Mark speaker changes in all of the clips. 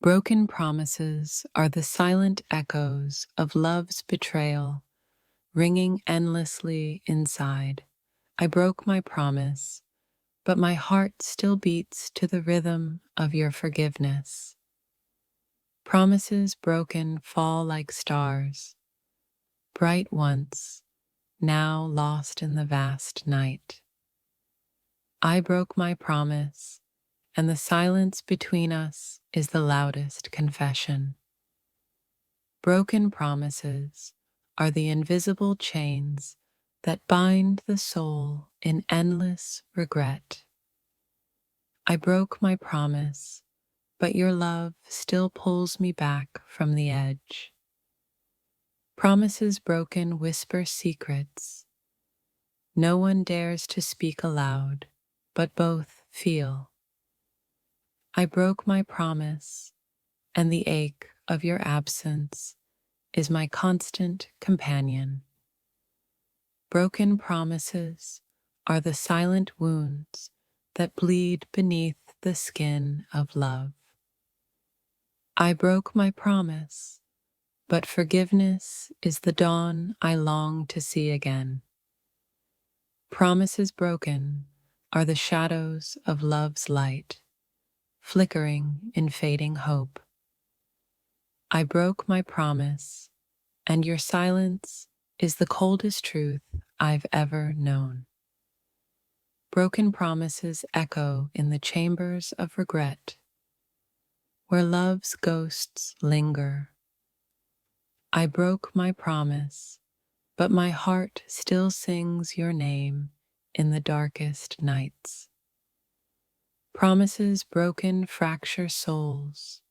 Speaker 1: Broken promises are the silent echoes of love's betrayal, ringing endlessly inside. I broke my promise, but my heart still beats to the rhythm of your forgiveness. Promises broken fall like stars, bright once, now lost in the vast night. I broke my promise, and the silence between us is the loudest confession. Broken promises are the invisible chains that bind the soul in endless regret. I broke my promise, but your love still pulls me back from the edge. Promises broken whisper secrets. No one dares to speak aloud, but both feel. I broke my promise, and the ache of your absence is my constant companion. Broken promises are the silent wounds that bleed beneath the skin of love. I broke my promise, but forgiveness is the dawn I long to see again. Promises broken are the shadows of love's light, flickering in fading hope. I broke my promise, and your silence is the coldest truth I've ever known. Broken promises echo in the chambers of regret, where love's ghosts linger. I broke my promise, but my heart still sings your name in the darkest nights. Promises broken fracture souls,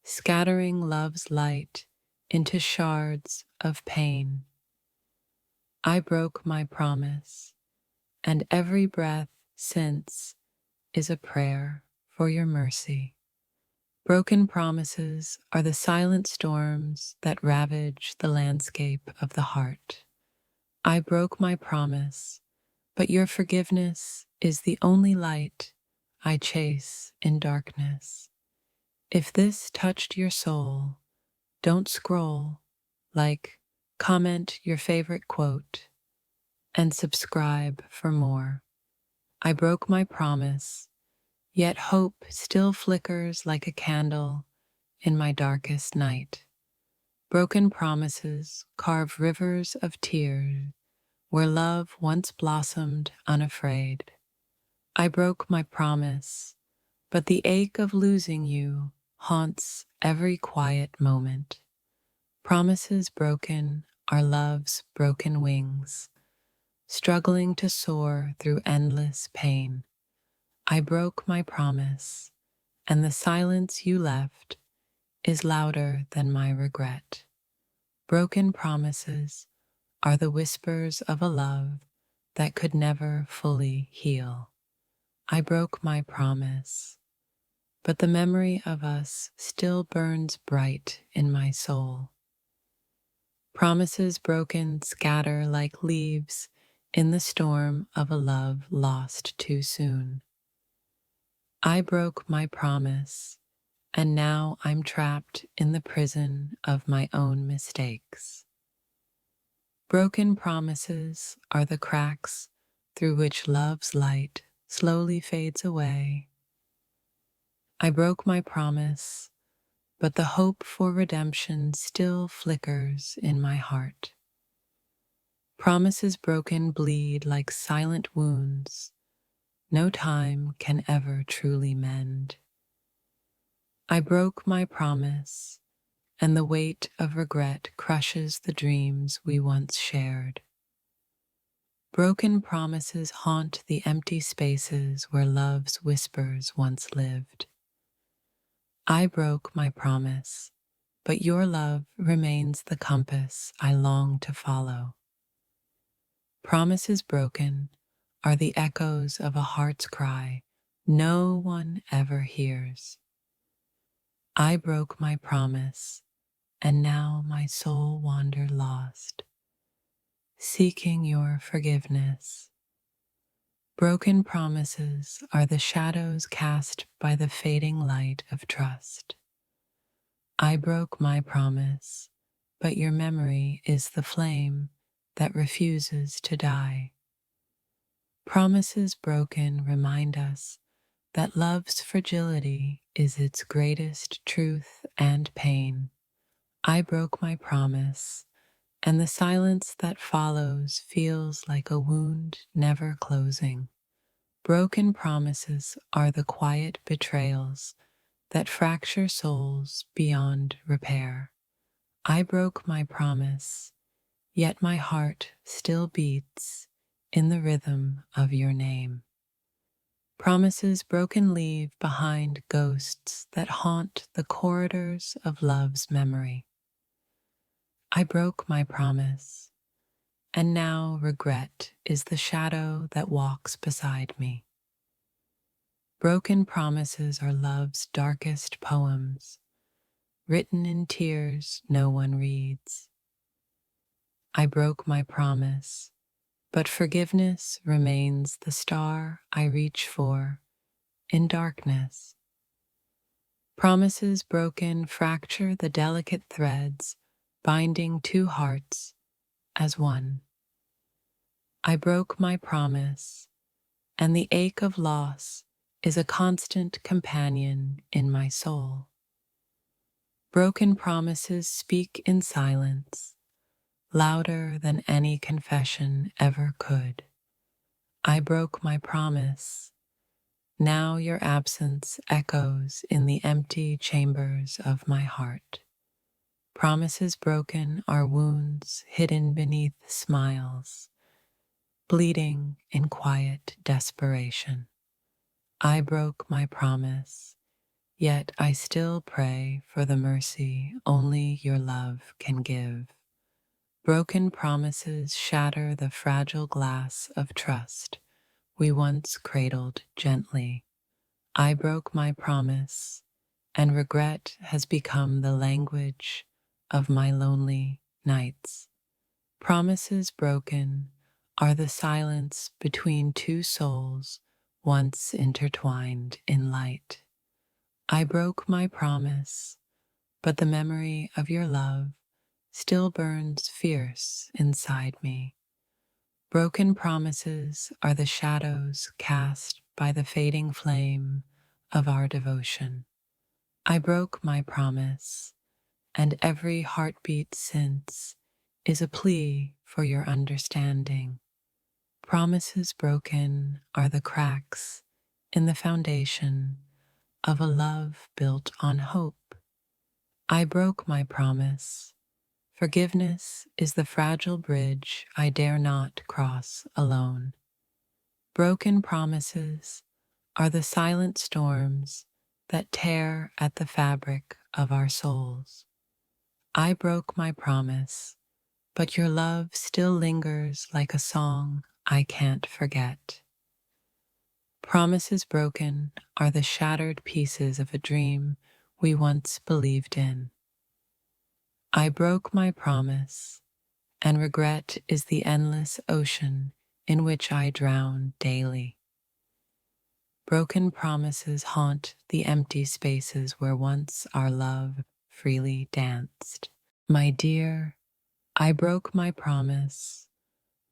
Speaker 1: scattering love's light into shards of pain. I broke my promise, and every breath since is a prayer for your mercy. Broken promises are the silent storms that ravage the landscape of the heart. I broke my promise, but your forgiveness is the only light I chase in darkness. If this touched your soul, don't scroll, like, comment your favorite quote, and subscribe for more. I broke my promise, yet hope still flickers like a candle in my darkest night. Broken promises carve rivers of tears where love once blossomed unafraid. I broke my promise, but the ache of losing you haunts every quiet moment. Promises broken are love's broken wings, struggling to soar through endless pain. I broke my promise, and the silence you left is louder than my regret. Broken promises are the whispers of a love that could never fully heal. I broke my promise, but the memory of us still burns bright in my soul. Promises broken scatter like leaves in the storm of a love lost too soon. I broke my promise, and now I'm trapped in the prison of my own mistakes. Broken promises are the cracks through which love's light slowly fades away. I broke my promise, but the hope for redemption still flickers in my heart. Promises broken bleed like silent wounds no time can ever truly mend. I broke my promise, and the weight of regret crushes the dreams we once shared. Broken promises haunt the empty spaces where love's whispers once lived. I broke my promise, but your love remains the compass I long to follow. Promises broken are the echoes of a heart's cry no one ever hears. I broke my promise, and now my soul wandered lost, seeking your forgiveness. Broken promises are the shadows cast by the fading light of trust. I broke my promise, but your memory is the flame that refuses to die. Promises broken remind us that love's fragility is its greatest truth and pain. I broke my promise, and the silence that follows feels like a wound never closing. Broken promises are the quiet betrayals that fracture souls beyond repair. I broke my promise, yet my heart still beats in the rhythm of your name. Promises broken leave behind ghosts that haunt the corridors of love's memory. I broke my promise, and now regret is the shadow that walks beside me. Broken promises are love's darkest poems, written in tears no one reads. I broke my promise, but forgiveness remains the star I reach for in darkness. Promises broken fracture the delicate threads binding two hearts as one. I broke my promise, and the ache of loss is a constant companion in my soul. Broken promises speak in silence, louder than any confession ever could. I broke my promise. Now your absence echoes in the empty chambers of my heart. Promises broken are wounds hidden beneath smiles, bleeding in quiet desperation. I broke my promise, yet I still pray for the mercy only your love can give. Broken promises shatter the fragile glass of trust we once cradled gently. I broke my promise, and regret has become the language of my lonely nights. Promises broken are the silence between two souls once intertwined in light. I broke my promise, but the memory of your love still burns fierce inside me. Broken promises are the shadows cast by the fading flame of our devotion. I broke my promise, and every heartbeat since is a plea for your understanding. Promises broken are the cracks in the foundation of a love built on hope. I broke my promise. Forgiveness is the fragile bridge I dare not cross alone. Broken promises are the silent storms that tear at the fabric of our souls. I broke my promise, but your love still lingers like a song I can't forget. Promises broken are the shattered pieces of a dream we once believed in. I broke my promise, and regret is the endless ocean in which I drown daily. Broken promises haunt the empty spaces where once our love freely danced. My dear, I broke my promise,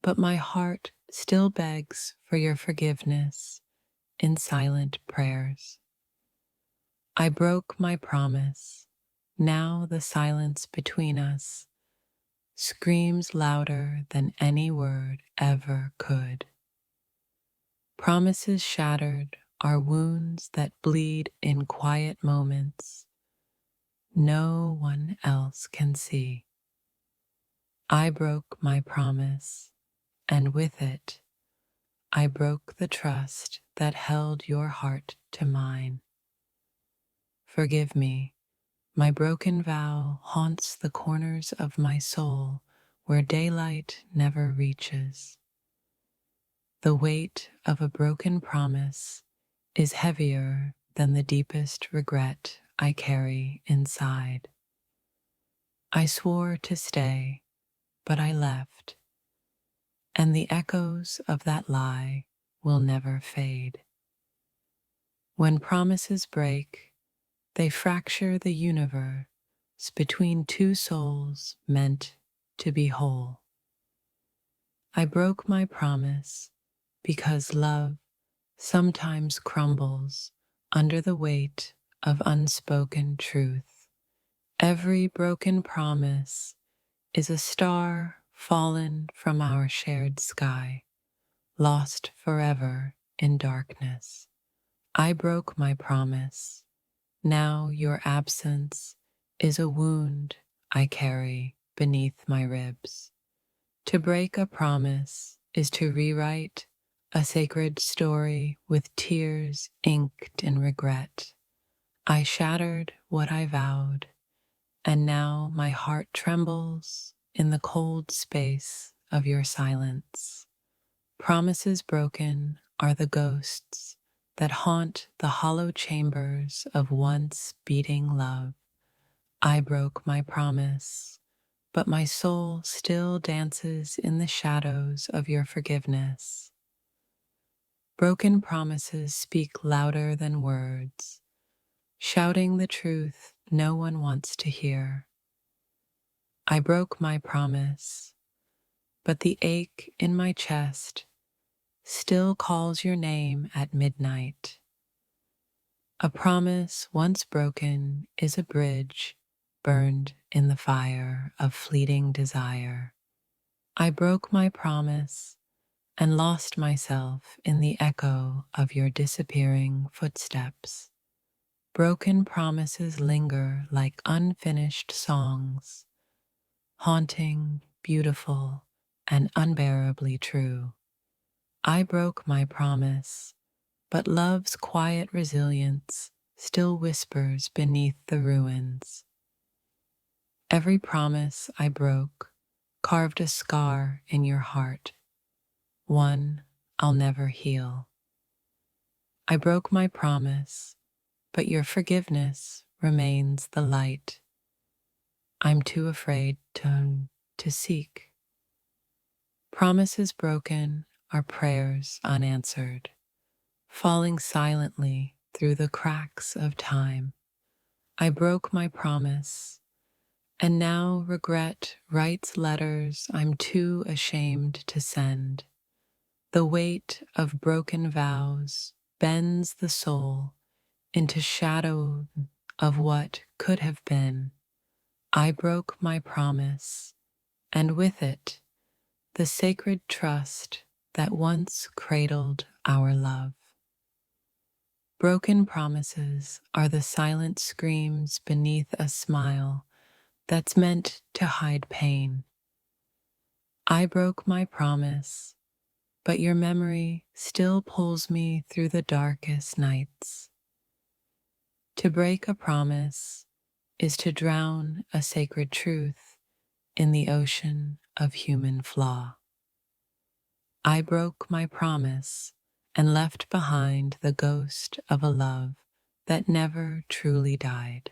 Speaker 1: but my heart still begs for your forgiveness in silent prayers. I broke my promise. Now the silence between us screams louder than any word ever could. Promises shattered are wounds that bleed in quiet moments no one else can see. I broke my promise, and with it, I broke the trust that held your heart to mine. Forgive me, my broken vow haunts the corners of my soul where daylight never reaches. The weight of a broken promise is heavier than the deepest regret I carry inside. I swore to stay, but I left, and the echoes of that lie will never fade. When promises break, they fracture the universe stands between two souls meant to be whole. I broke my promise because love sometimes crumbles under the weight of unspoken truth. Every broken promise is a star fallen from our shared sky, lost forever in darkness. I broke my promise. Now your absence is a wound I carry beneath my ribs. To break a promise is to rewrite a sacred story with tears inked in regret. I shattered what I vowed, and now my heart trembles in the cold space of your silence. Promises broken are the ghosts that haunt the hollow chambers of once beating love. I broke my promise, but my soul still dances in the shadows of your forgiveness. Broken promises speak louder than words, shouting the truth no one wants to hear. I broke my promise, but the ache in my chest still calls your name at midnight. A promise once broken is a bridge burned in the fire of fleeting desire. I broke my promise and lost myself in the echo of your disappearing footsteps. Broken promises linger like unfinished songs, haunting, beautiful, and unbearably true. I broke my promise, but love's quiet resilience still whispers beneath the ruins. Every promise I broke carved a scar in your heart, one I'll never heal. I broke my promise, but your forgiveness remains the light I'm too afraid to seek. Promises broken are prayers unanswered, falling silently through the cracks of time. I broke my promise, and now regret writes letters I'm too ashamed to send. The weight of broken vows bends the soul into shadow of what could have been. I broke my promise, and with it, the sacred trust that once cradled our love. Broken promises are the silent screams beneath a smile that's meant to hide pain. I broke my promise, but your memory still pulls me through the darkest nights. To break a promise is to drown a sacred truth in the ocean of human flaw. I broke my promise and left behind the ghost of a love that never truly died.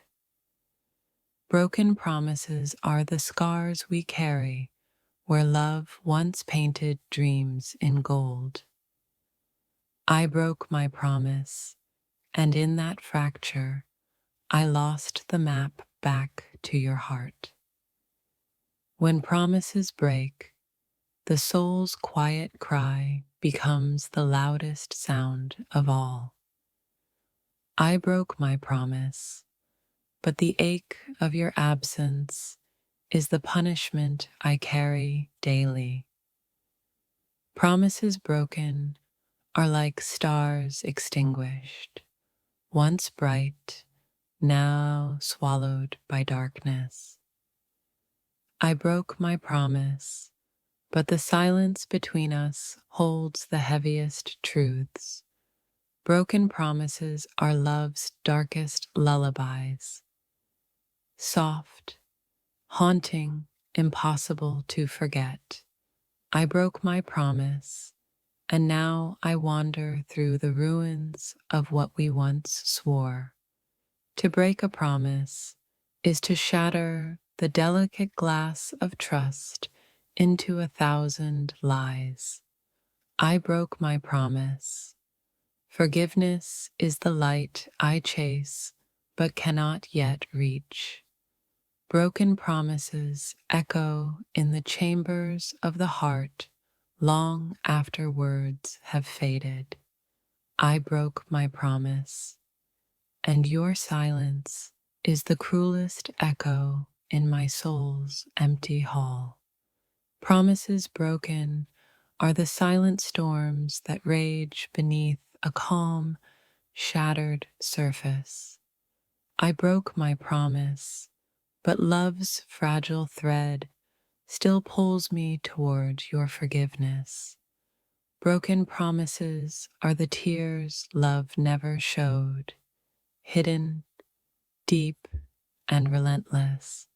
Speaker 1: Broken promises are the scars we carry where love once painted dreams in gold. I broke my promise, and in that fracture, I lost the map back to your heart. When promises break, the soul's quiet cry becomes the loudest sound of all. I broke my promise, but the ache of your absence is the punishment I carry daily. Promises broken are like stars extinguished, once bright, now swallowed by darkness. I broke my promise, but the silence between us holds the heaviest truths. Broken promises are love's darkest lullabies. Soft, haunting, impossible to forget. I broke my promise, and now I wander through the ruins of what we once swore. To break a promise is to shatter the delicate glass of trust into 1,000 lies. I broke my promise. Forgiveness is the light I chase but cannot yet reach. Broken promises echo in the chambers of the heart long after words have faded. I broke my promise, and your silence is the cruelest echo in my soul's empty hall. Promises broken are the silent storms that rage beneath a calm, shattered surface. I broke my promise, but love's fragile thread still pulls me toward your forgiveness. Broken promises are the tears love never showed, hidden, deep, and relentless.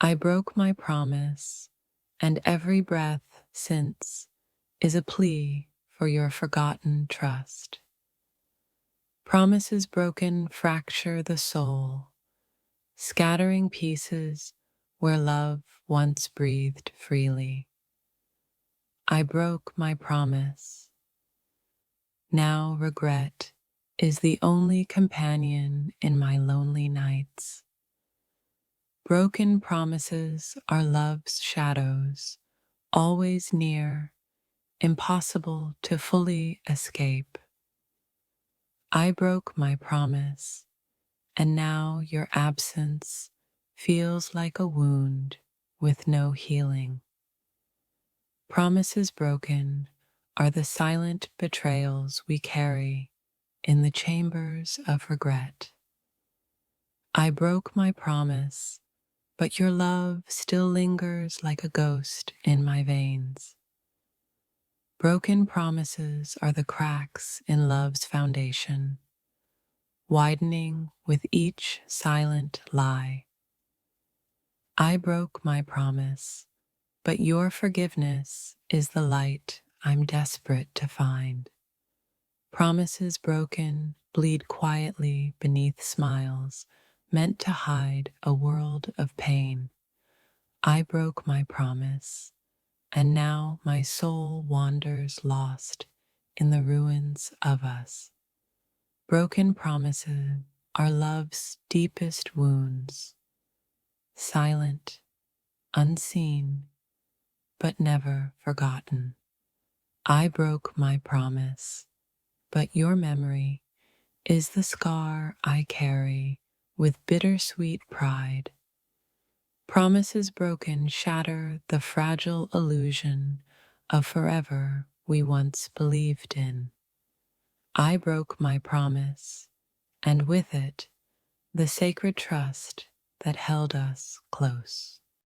Speaker 1: I broke my promise, and every breath since is a plea for your forgotten trust. Promises broken fracture the soul, scattering pieces where love once breathed freely. I broke my promise. Now regret is the only companion in my lonely nights. Broken promises are love's shadows, always near, impossible to fully escape. I broke my promise, and now your absence feels like a wound with no healing. Promises broken are the silent betrayals we carry in the chambers of regret. I broke my promise, but your love still lingers like a ghost in my veins. Broken promises are the cracks in love's foundation, widening with each silent lie. I broke my promise, but your forgiveness is the light I'm desperate to find. Promises broken bleed quietly beneath smiles meant to hide a world of pain. I broke my promise, and now my soul wanders lost in the ruins of us. Broken promises are love's deepest wounds, silent, unseen, but never forgotten. I broke my promise, but your memory is the scar I carry with bittersweet pride. Promises broken shatter the fragile illusion of forever we once believed in. I broke my promise, and with it, the sacred trust that held us close.